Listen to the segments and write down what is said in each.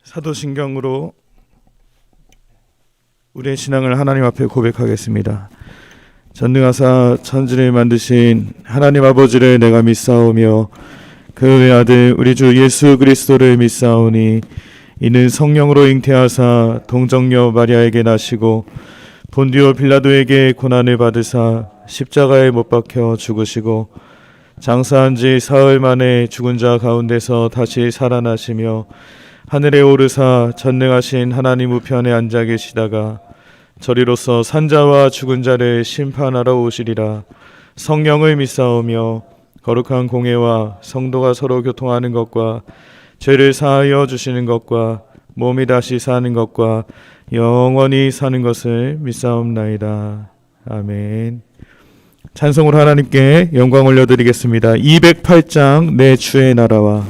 사도신경으로 우리의 신앙을 하나님 앞에 고백하겠습니다. 전능하사 천지를 만드신 하나님 아버지를 내가 믿사오며 그 외아들 우리 주 예수 그리스도를 믿사오니 이는 성령으로 잉태하사 동정녀 마리아에게 나시고 본디오 빌라도에게 고난을 받으사 십자가에 못 박혀 죽으시고 장사한 지 사흘 만에 죽은 자 가운데서 다시 살아나시며 하늘에 오르사 전능하신 하나님 우편에 앉아 계시다가 저리로서 산자와 죽은 자를 심판하러 오시리라. 성령을 믿사오며 거룩한 공회와 성도가 서로 교통하는 것과 죄를 사하여 주시는 것과 몸이 다시 사는 것과 영원히 사는 것을 믿사옵나이다. 아멘. 찬송으로 하나님께 영광 올려드리겠습니다. 208장 내 주의 나라와.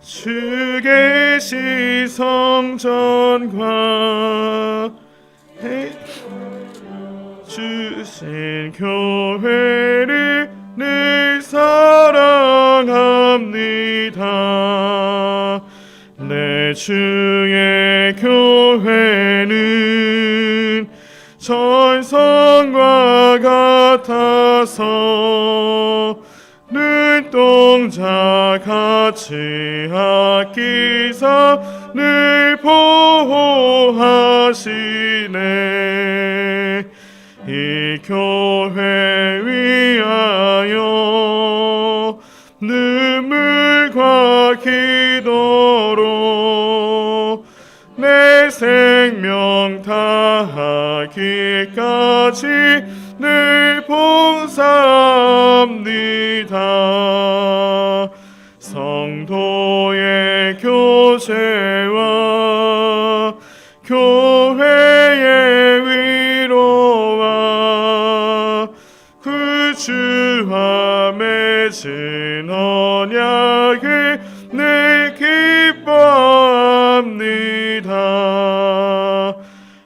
주 계신 성전과 주신 교회를 늘 사랑합니다. 내 주의 교회는 전성과 같아서 눈동자 같이 아끼사 늘 보호하시네. 이 교회 위하여 눈물과 기도로 내 생명 다하기까지 늘 봉사합니다. 성도의 교제와 교회의 위로와 구주와 맺은 언약을 늘 기뻐합니다.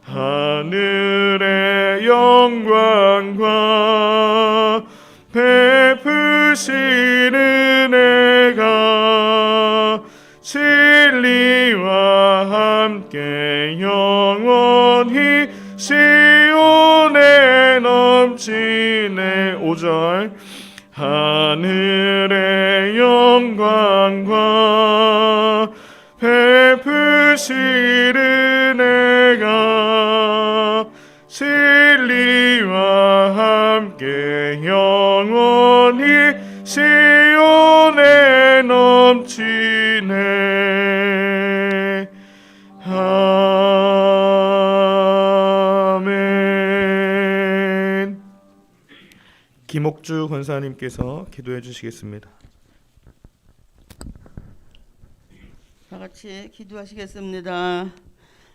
하늘의 영광과 베푸시는 은혜가 진리와 함께 영원히 시온에 넘치네. 5절 하늘의 영광과 베푸시는 은혜가 진리와 함께 영원히 시온에 넘치네. 아멘. 김옥주 권사님께서 기도해 주시겠습니다. 다 같이 기도하시겠습니다.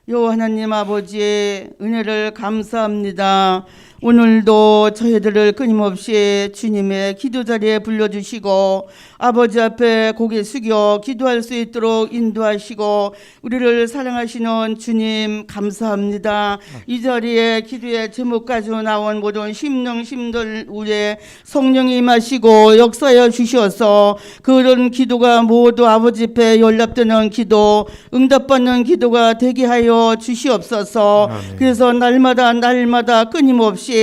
여호와 하나님 아버지의 은혜를 감사합니다. 오늘도 저희들을 끊임없이 주님의 기도 자리에 불러주시고 아버지 앞에 고개 숙여 기도할 수 있도록 인도하시고 우리를 사랑하시는 주님 감사합니다. 이 자리에 기도의 제목 가지고 나온 모든 심령심들 위에 성령이 임하시고 역사하여 주시어서 그런 기도가 모두 아버지 앞에 연락되는 기도, 응답받는 기도가 되게 하여 주시옵소서. 아멘. 그래서 날마다 끊임없이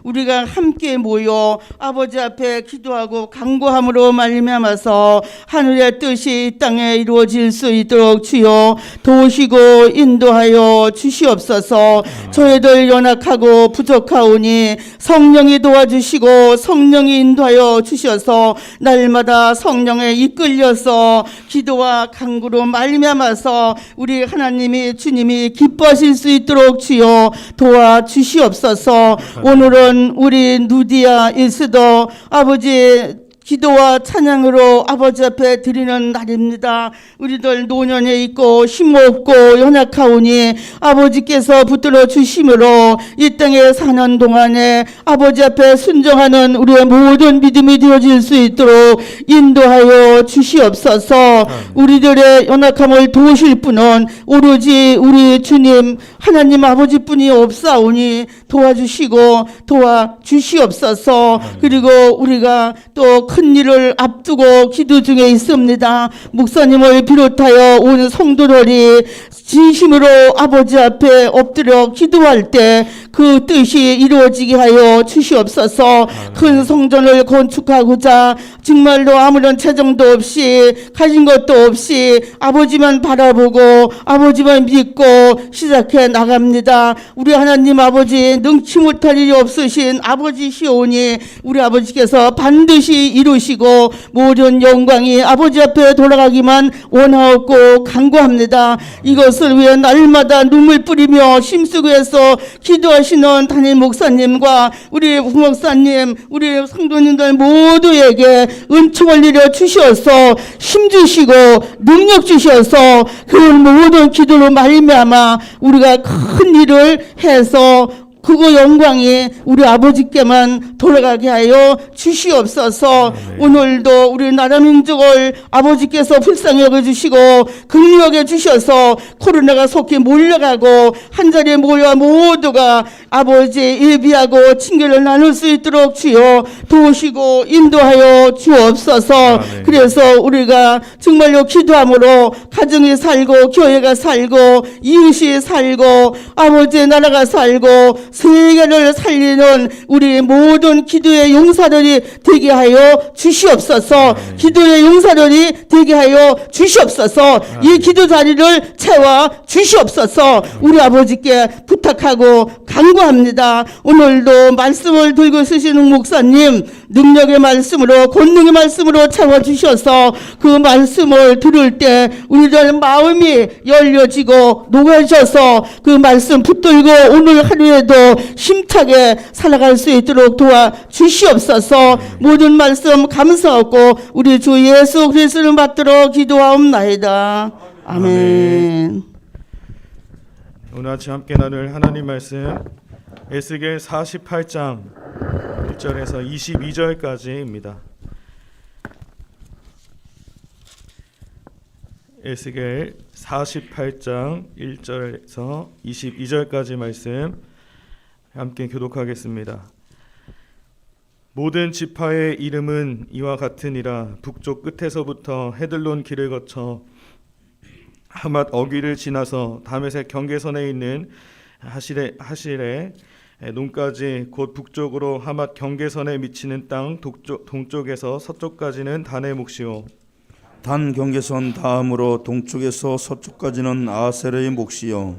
우리가 함께 모여 아버지 앞에 기도하고 간구함으로 말미암아서 하늘의 뜻이 이 땅에 이루어질 수 있도록 주여 도우시고 인도하여 주시옵소서. 저희들 연약하고 부족하오니 성령이 도와주시고 성령이 인도하여 주셔서 날마다 성령에 이끌려서 기도와 간구로 말미암아서 우리 하나님이 주님이 기뻐하실 수 있도록 주여 도와주시옵소서. 오늘은 우리 누디아 이스더 아버지 기도와 찬양으로 아버지 앞에 드리는 날입니다. 우리들 노년에 있고 힘없고 연약하오니 아버지께서 붙들어 주심으로 이 땅에 사는 동안에 아버지 앞에 순종하는 우리의 모든 믿음이 되어질 수 있도록 인도하여 주시옵소서. 우리들의 연약함을 도우실 분은 오로지 우리 주님 하나님 아버지뿐이 없사오니 도와주시고 도와주시옵소서. 그리고 우리가 또 큰 일을 앞두고 기도 중에 있습니다. 목사님을 비롯하여 온 성도들이 진심으로 아버지 앞에 엎드려 기도할 때 그 뜻이 이루어지게 하여 주시옵소서. 큰 성전을 건축하고자 정말로 아무런 재정도 없이 가진 것도 없이 아버지만 바라보고 아버지만 믿고 시작해 나갑니다. 우리 하나님 아버지 능치 못할 일이 없으신 아버지시오니 우리 아버지께서 반드시 이루시고 모든 영광이 아버지 앞에 돌아가기만 원하옵고 간구합니다. 이것을 위해 날마다 눈물 뿌리며 힘쓰고해서 기도하시는 담임 목사님과 우리 부목사님 우리 성도님들 모두에게 은총을 내려 주시어서 힘 주시고 능력 주셔서 그 모든 기도로 말미암아 우리가 큰 일을 해서 그거 영광이 우리 아버지께만 돌아가게 하여 주시옵소서. 오늘도 우리 나라 민족을 아버지께서 불쌍히 여겨주시고 긍휼하게 주셔서 코로나가 속히 몰려가고 한자리에 모여 모두가 아버지 예비하고 친교를 나눌 수 있도록 주여 도우시고 인도하여 주옵소서. 그래서 우리가 정말로 기도함으로 가정이 살고 교회가 살고 이웃이 살고 아버지의 나라가 살고 세계를 살리는 우리 모든 기도의 용사들이 되게 하여 주시옵소서. 기도의 용사들이 되게 하여 주시옵소서. 이 기도 자리를 채워 주시옵소서. 우리 아버지께 부탁하고 간구합니다. 오늘도 말씀을 들고 쓰시는 목사님 능력의 말씀으로 권능의 말씀으로 채워주셔서 그 말씀을 들을 때 우리들 마음이 열려지고 녹아져서 그 말씀 붙들고 오늘 하루에도 힘차게 살아갈 수 있도록 도와주시옵소서. 모든 말씀 감사하고 우리 주 예수 그리스도를 받들어 기도하옵나이다. 아멘. 오늘 아침 함께 나눌 하나님 말씀 에스겔 48장 1절에서 22절까지입니다. 에스겔 48장 1절에서 22절까지 말씀 함께 교독하겠습니다. 모든 지파의 이름은 이와 같으니라. 북쪽 끝에서부터 헤들론 길을 거쳐 하맛 어귀를 지나서 다메섹 경계선에 있는 하실의 논까지 곧 북쪽으로 하맛 경계선에 미치는 땅 동쪽에서 서쪽까지는 단의 몫이요 단 경계선 다음으로 동쪽에서 서쪽까지는 아셀의 몫이요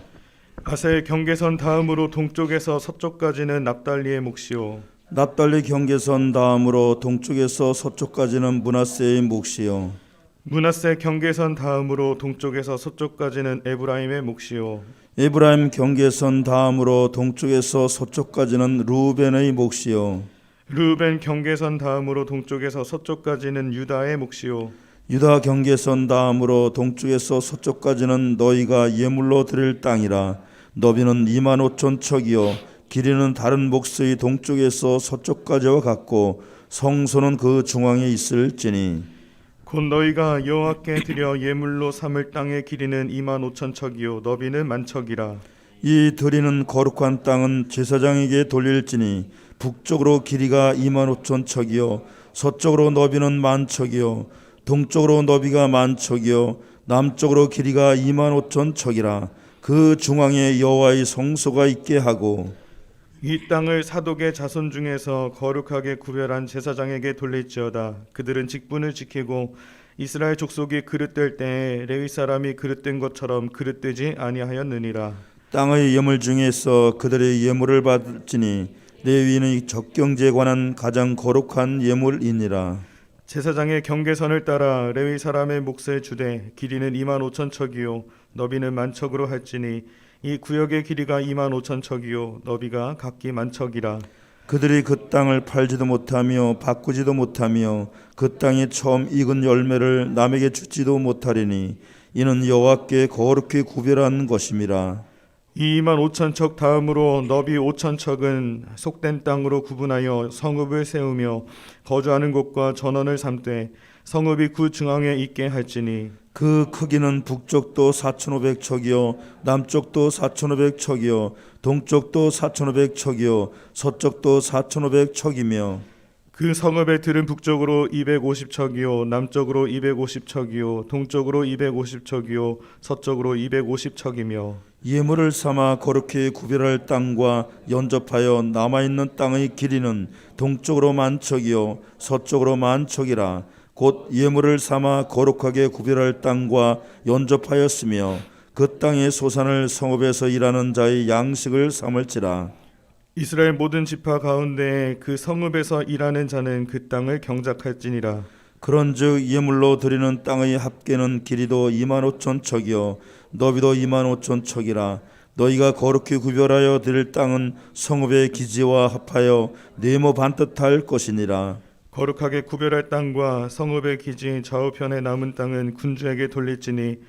아셀 경계선 다음으로 동쪽에서 서쪽까지는 납달리의 몫이요 납달리 경계선 다음으로 동쪽에서 서쪽까지는 므낫세의 몫이요 므낫세 경계선 다음으로 동쪽에서 서쪽까지는 에브라임의 몫이요 에브라임 경계선 다음으로 동쪽에서 서쪽까지는 르우벤의 몫이요 르우벤 경계선 다음으로 동쪽에서 서쪽까지는 유다의 몫이요 유다 경계선 다음으로 동쪽에서 서쪽까지는 너희가 예물로 드릴 땅이라. 너비는 25,000척이요 길이는 다른 몫의 동쪽에서 서쪽까지와 같고 성소는 그 중앙에 있을지니 곧 너희가 여호와께 드려 예물로 삼을 땅의 길이는 25,000척이요 너비는 10,000척이라. 이 드리는 거룩한 땅은 제사장에게 돌릴지니 북쪽으로 길이가 25,000척이요 서쪽으로 너비는 10,000척이요 동쪽으로 너비가 10,000척이요 남쪽으로 길이가 25,000척이라. 그 중앙에 여호와의 성소가 있게 하고 이 땅을 사독의 자손 중에서 거룩하게 구별한 제사장에게 돌릴지어다. 그들은 직분을 지키고 이스라엘 족속이 그릇될 때에 레위 사람이 그릇된 것처럼 그릇되지 아니하였느니라. 땅의 예물 중에서 그들의 예물을 받을지니 레위인의 적경제에 관한 가장 거룩한 예물이니라. 제사장의 경계선을 따라 레위 사람의 몫을 주되 길이는 25,000척이요 너비는 10,000척으로 할지니 이 구역의 길이가 25,000척이요 너비가 각기 10,000척이라. 그들이 그 땅을 팔지도 못하며 바꾸지도 못하며 그 땅에 처음 익은 열매를 남에게 주지도 못하리니 이는 여호와께 거룩히 구별한 것임이라. 25,000척 다음으로 너비 5,000척은 속된 땅으로 구분하여 성읍을 세우며 거주하는 곳과 전원을 삼되 성읍이 그 중앙에 있게 할지니 그 크기는 북쪽도 4,500척이요 남쪽도 4,500척이요 동쪽도 4,500척이요 서쪽도 4,500척이며 그 성읍의 들은 북쪽으로 250척이요 남쪽으로 250척이요 동쪽으로 250척이요 서쪽으로 250척이며 예물을 삼아 거룩히 구별할 땅과 연접하여 남아있는 땅의 길이는 동쪽으로 10,000척이요 서쪽으로 10,000척이라. 곧 예물을 삼아 거룩하게 구별할 땅과 연접하였으며 그 땅의 소산을 성읍에서 일하는 자의 양식을 삼을지라. 이스라엘 모든 지파 가운데 그 성읍에서 일하는 자는 그 땅을 경작할지니라. 그런즉 예물로 드리는 땅의 합계는 길이도 25,000척이요 너비도 25,000척이라. 너희가 거룩히 구별하여 드릴 땅은 성읍의 기지와 합하여 네모 반듯할 것이니라. 거룩하게 구별할 땅과 성읍의 기지 좌우편에 남은 땅은 군주에게 돌릴지니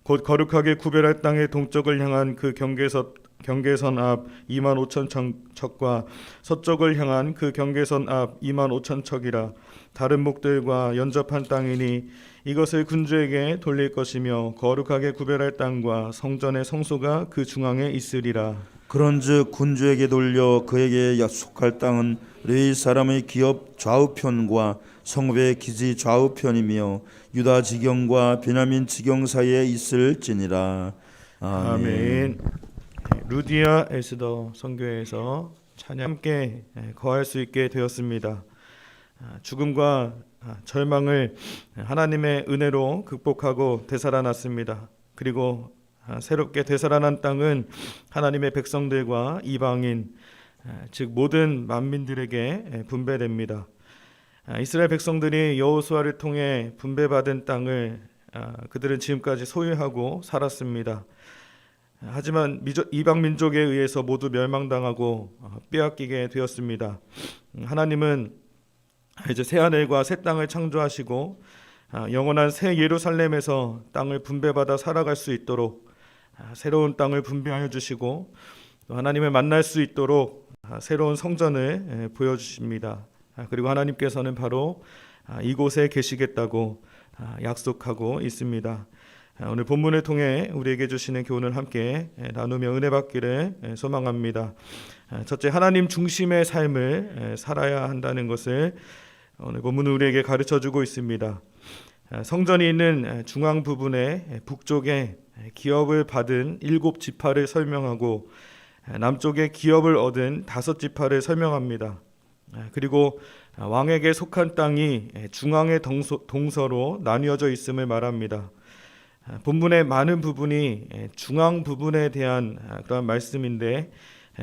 곧 거룩하게 구별할 땅의 동쪽을 향한 그 경계선 앞 25,000척과 서쪽을 향한 그 경계선 앞 25,000척이라. 다른 목들과 연접한 땅이니 이것을 군주에게 돌릴 것이며 거룩하게 구별할 땅과 성전의 성소가 그 중앙에 있으리라. 그런즉 군주에게 돌려 그에게 약속할 땅은 레위 사람의 기업 좌우편과 성읍의 기지 좌우편이며 유다 지경과 베냐민 지경 사이에 있을지니라. 아멘. 루디아 에스더 선교회에서 찬양 함께 거할 수 있게 되었습니다. 죽음과 절망을 하나님의 은혜로 극복하고 되살아났습니다. 그리고 새롭게 되살아난 땅은 하나님의 백성들과 이방인 즉 모든 만민들에게 분배됩니다. 이스라엘 백성들이 여호수아를 통해 분배받은 땅을 그들은 지금까지 소유하고 살았습니다. 하지만 이방 민족에 의해서 모두 멸망당하고 빼앗기게 되었습니다. 하나님은 이제 새 하늘과 새 땅을 창조하시고 영원한 새 예루살렘에서 땅을 분배받아 살아갈 수 있도록 새로운 땅을 분배하여 주시고 또 하나님을 만날 수 있도록 새로운 성전을 보여주십니다. 그리고 하나님께서는 바로 이곳에 계시겠다고 약속하고 있습니다. 오늘 본문을 통해 우리에게 주시는 교훈을 함께 나누며 은혜 받기를 소망합니다. 첫째, 하나님 중심의 삶을 살아야 한다는 것을 오늘 본문은 우리에게 가르쳐주고 있습니다. 성전이 있는 중앙 부분의 북쪽에 기업을 받은 7지파를 설명하고 남쪽에 기업을 얻은 5지파를 설명합니다. 그리고 왕에게 속한 땅이 중앙의 동서로 나뉘어져 있음을 말합니다. 본문의 많은 부분이 중앙 부분에 대한 그런 말씀인데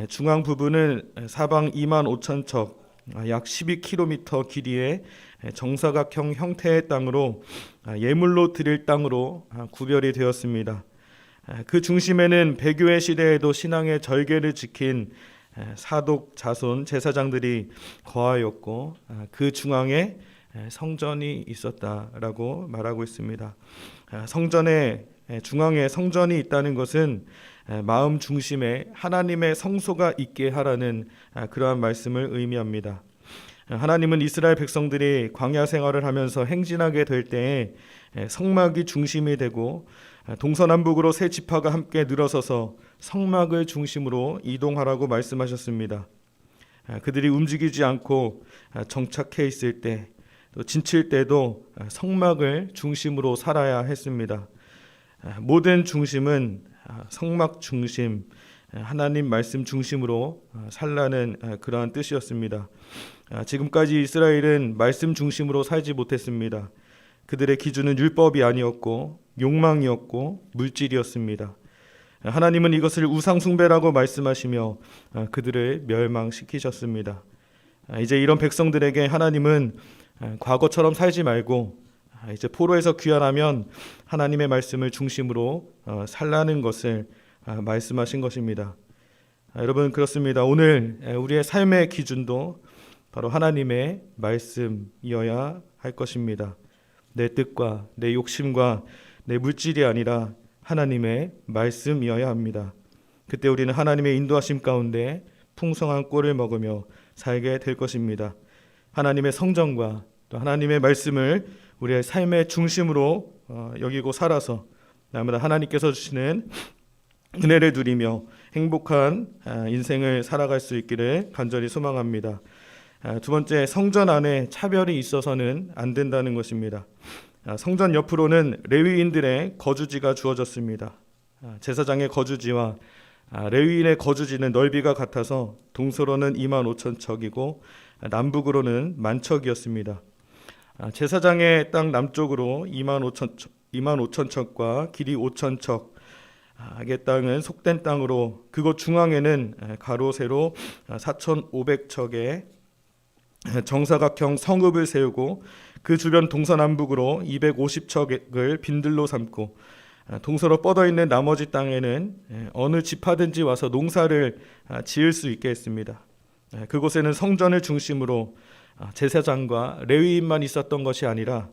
중앙 부분은 사방 25,000척 약 12km 길이의 정사각형 형태의 땅으로 예물로 드릴 땅으로 구별이 되었습니다. 그 중심에는 배교의 시대에도 신앙의 절개를 지킨 사독 자손 제사장들이 거하였고 그 중앙에 성전이 있었다라고 말하고 있습니다. 성전의 중앙에 성전이 있다는 것은 마음 중심에 하나님의 성소가 있게 하라는 그러한 말씀을 의미합니다. 하나님은 이스라엘 백성들이 광야 생활을 하면서 행진하게 될 때에 성막이 중심이 되고 동서남북으로 세 지파가 함께 늘어서서 성막을 중심으로 이동하라고 말씀하셨습니다. 그들이 움직이지 않고 정착해 있을 때 또 지칠 때도 성막을 중심으로 살아야 했습니다. 모든 중심은 성막 중심, 하나님 말씀 중심으로 살라는 그러한 뜻이었습니다. 지금까지 이스라엘은 말씀 중심으로 살지 못했습니다. 그들의 기준은 율법이 아니었고 욕망이었고 물질이었습니다. 하나님은 이것을 우상숭배라고 말씀하시며 그들을 멸망시키셨습니다. 이제 이런 백성들에게 하나님은 과거처럼 살지 말고 이제 포로에서 귀환하면 하나님의 말씀을 중심으로 살라는 것을 말씀하신 것입니다. 여러분 그렇습니다. 오늘 우리의 삶의 기준도 바로 하나님의 말씀이어야 할 것입니다. 내 뜻과 내 욕심과 내 물질이 아니라 하나님의 말씀이어야 합니다. 그때 우리는 하나님의 인도하심 가운데 풍성한 꼴을 먹으며 살게 될 것입니다. 하나님의 성전과 또 하나님의 말씀을 우리의 삶의 중심으로 여기고 살아서 날마다 하나님께서 주시는 은혜를 누리며 행복한 인생을 살아갈 수 있기를 간절히 소망합니다. 두 번째, 성전 안에 차별이 있어서는 안 된다는 것입니다. 성전 옆으로는 레위인들의 거주지가 주어졌습니다. 제사장의 거주지와 레위인의 거주지는 넓이가 같아서 동서로는 25,000척이고 남북으로는 10,000척이었습니다. 제사장의 땅 남쪽으로 25,000척과 길이 5,000척 의 땅은 속된 땅으로 그곳 중앙에는 가로 세로 4,500척의 정사각형 성읍을 세우고 그 주변 동서남북으로 250척을 빈들로 삼고 동서로 뻗어 있는 나머지 땅에는 어느 지파든지 와서 농사를 지을 수 있게 했습니다. 그곳에는 성전을 중심으로 제사장과 레위인만 있었던 것이 아니라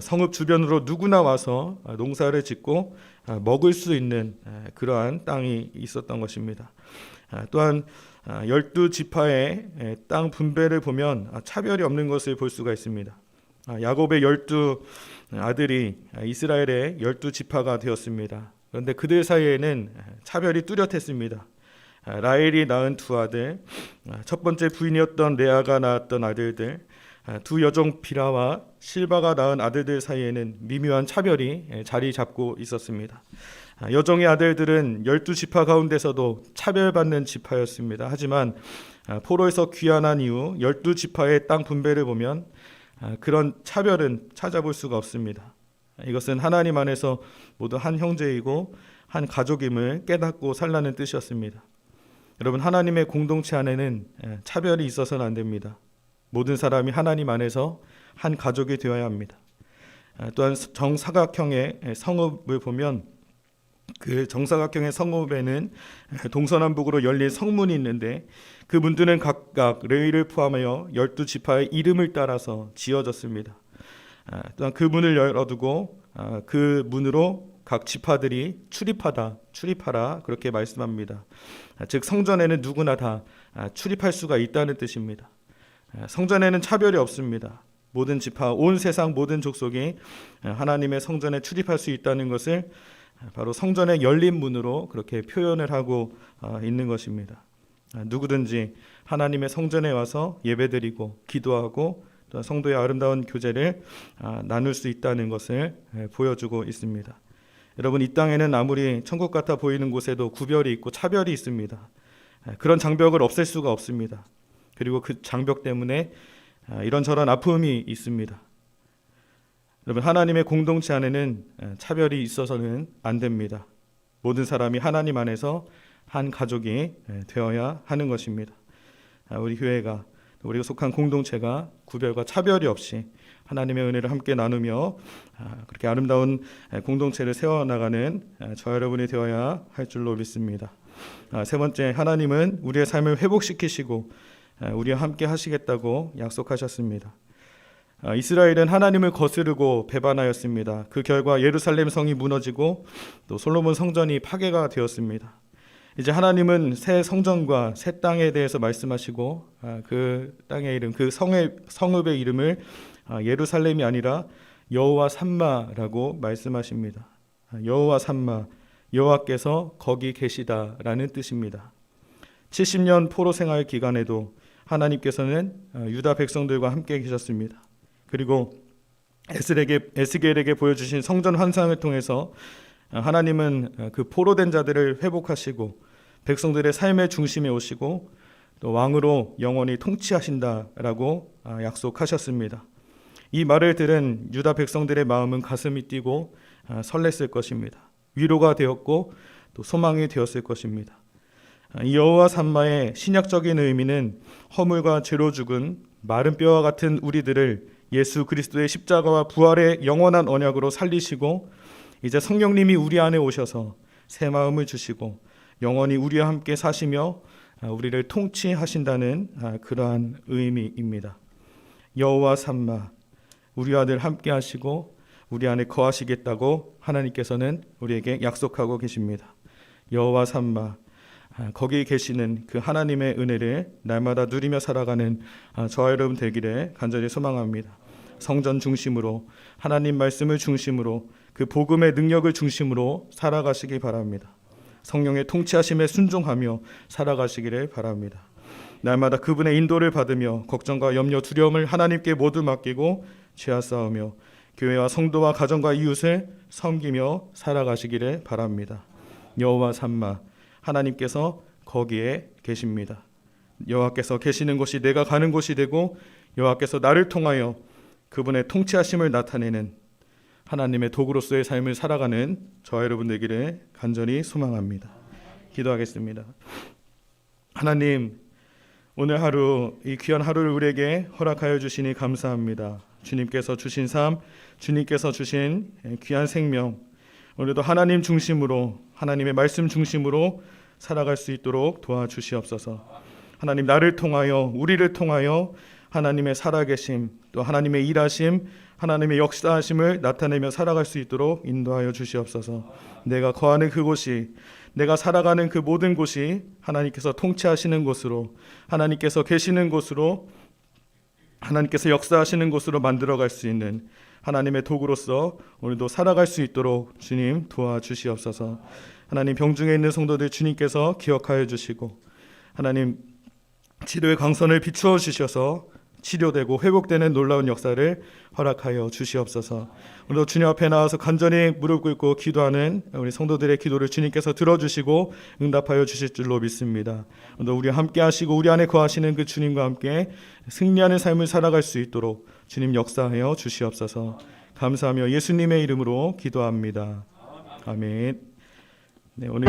성읍 주변으로 누구나 와서 농사를 짓고 먹을 수 있는 그러한 땅이 있었던 것입니다. 또한 12지파의 땅 분배를 보면 차별이 없는 것을 볼 수가 있습니다. 야곱의 12아들이 이스라엘의 12지파가 되었습니다. 그런데 그들 사이에는 차별이 뚜렷했습니다. 라헬이 낳은 두 아들, 첫 번째 부인이었던 레아가 낳았던 아들들, 두 여종 비라와 실바가 낳은 아들들 사이에는 미묘한 차별이 자리 잡고 있었습니다. 여종의 아들들은 12지파 가운데서도 차별받는 지파였습니다. 하지만 포로에서 귀환한 이후 12지파의 땅 분배를 보면 그런 차별은 찾아볼 수가 없습니다. 이것은 하나님 안에서 모두 한 형제이고 한 가족임을 깨닫고 살라는 뜻이었습니다. 여러분, 하나님의 공동체 안에는 차별이 있어서는 안 됩니다. 모든 사람이 하나님 안에서 한 가족이 되어야 합니다. 또한 정사각형의 성읍을 보면 그 정사각형의 성읍에는 동서남북으로 열린 성문이 있는데 그 문들은 각각 레위를 포함하여 12지파의 이름을 따라서 지어졌습니다. 또한 그 문을 열어두고 그 문으로 각 지파들이 출입하라 그렇게 말씀합니다. 즉 성전에는 누구나 다 출입할 수가 있다는 뜻입니다. 성전에는 차별이 없습니다. 모든 지파, 온 세상 모든 족속이 하나님의 성전에 출입할 수 있다는 것을 바로 성전의 열린 문으로 그렇게 표현을 하고 있는 것입니다. 누구든지 하나님의 성전에 와서 예배드리고 기도하고 또 성도의 아름다운 교제를 나눌 수 있다는 것을 보여주고 있습니다. 여러분, 이 땅에는 아무리 천국 같아 보이는 곳에도 구별이 있고 차별이 있습니다. 그런 장벽을 없앨 수가 없습니다. 그리고 그 장벽 때문에 이런저런 아픔이 있습니다. 여러분, 하나님의 공동체 안에는 차별이 있어서는 안 됩니다. 모든 사람이 하나님 안에서 한 가족이 되어야 하는 것입니다. 우리 교회가, 우리가 속한 공동체가 구별과 차별이 없이 하나님의 은혜를 함께 나누며 그렇게 아름다운 공동체를 세워나가는 저 여러분이 되어야 할 줄로 믿습니다. 세 번째, 하나님은 우리의 삶을 회복시키시고 우리와 함께 하시겠다고 약속하셨습니다. 이스라엘은 하나님을 거스르고 배반하였습니다. 그 결과 예루살렘 성이 무너지고 또 솔로몬 성전이 파괴가 되었습니다. 이제 하나님은 새 성전과 새 땅에 대해서 말씀하시고 그 땅의 이름, 그 성읍의 이름을 예루살렘이 아니라 여호와 삼마라고 말씀하십니다. 여호와 삼마, 여호와께서 거기 계시다라는 뜻입니다. 70년 포로 생활 기간에도 하나님께서는 유다 백성들과 함께 계셨습니다. 그리고 에스겔에게 보여주신 성전 환상을 통해서 하나님은 그 포로된 자들을 회복하시고 백성들의 삶의 중심에 오시고 또 왕으로 영원히 통치하신다라고 약속하셨습니다. 이 말을 들은 유다 백성들의 마음은 가슴이 뛰고 설렜을 것입니다. 위로가 되었고 또 소망이 되었을 것입니다. 이 여호와 삼마의 신약적인 의미는 허물과 죄로 죽은 마른 뼈와 같은 우리들을 예수 그리스도의 십자가와 부활의 영원한 언약으로 살리시고 이제 성령님이 우리 안에 오셔서 새 마음을 주시고 영원히 우리와 함께 사시며 우리를 통치하신다는 그러한 의미입니다. 여호와 삼마, 우리와 늘 함께 하시고 우리 안에 거하시겠다고 하나님께서는 우리에게 약속하고 계십니다. 여호와 삼마, 거기 계시는 그 하나님의 은혜를 날마다 누리며 살아가는 저와 여러분 되기를 간절히 소망합니다. 성전 중심으로, 하나님 말씀을 중심으로, 그 복음의 능력을 중심으로 살아가시기 바랍니다. 성령의 통치하심에 순종하며 살아가시기를 바랍니다. 날마다 그분의 인도를 받으며 걱정과 염려, 두려움을 하나님께 모두 맡기고 죄앗사오며 교회와 성도와 가정과 이웃을 섬기며 살아가시기를 바랍니다. 여호와 삼마, 하나님께서 거기에 계십니다. 여호와께서 계시는 곳이 내가 가는 곳이 되고 여호와께서 나를 통하여 그분의 통치하심을 나타내는 하나님의 도구로서의 삶을 살아가는 저와 여러분 되기를 간절히 소망합니다. 기도하겠습니다. 하나님, 오늘 하루, 이 귀한 하루를 우리에게 허락하여 주시니 감사합니다. 주님께서 주신 삶, 주님께서 주신 귀한 생명, 오늘도 하나님 중심으로, 하나님의 말씀 중심으로 살아갈 수 있도록 도와주시옵소서. 하나님, 나를 통하여, 우리를 통하여 하나님의 살아계심, 또 하나님의 일하심, 하나님의 역사하심을 나타내며 살아갈 수 있도록 인도하여 주시옵소서. 내가 거하는 그곳이, 내가 살아가는 그 모든 곳이 하나님께서 통치하시는 곳으로, 하나님께서 계시는 곳으로, 하나님께서 역사하시는 곳으로 만들어갈 수 있는 하나님의 도구로서 오늘도 살아갈 수 있도록 주님 도와주시옵소서. 하나님, 병중에 있는 성도들 주님께서 기억하여 주시고, 하나님 치료의 강선을 비추어 주셔서 치료되고 회복되는 놀라운 역사를 허락하여 주시옵소서. 오늘도 주님 앞에 나와서 간절히 무릎 꿇고 기도하는 우리 성도들의 기도를 주님께서 들어주시고 응답하여 주실 줄로 믿습니다. 오늘도 우리와 함께 하시고 우리 안에 거하시는 그 주님과 함께 승리하는 삶을 살아갈 수 있도록 주님 역사하여 주시옵소서. 감사하며 예수님의 이름으로 기도합니다. 아멘. 네, 오늘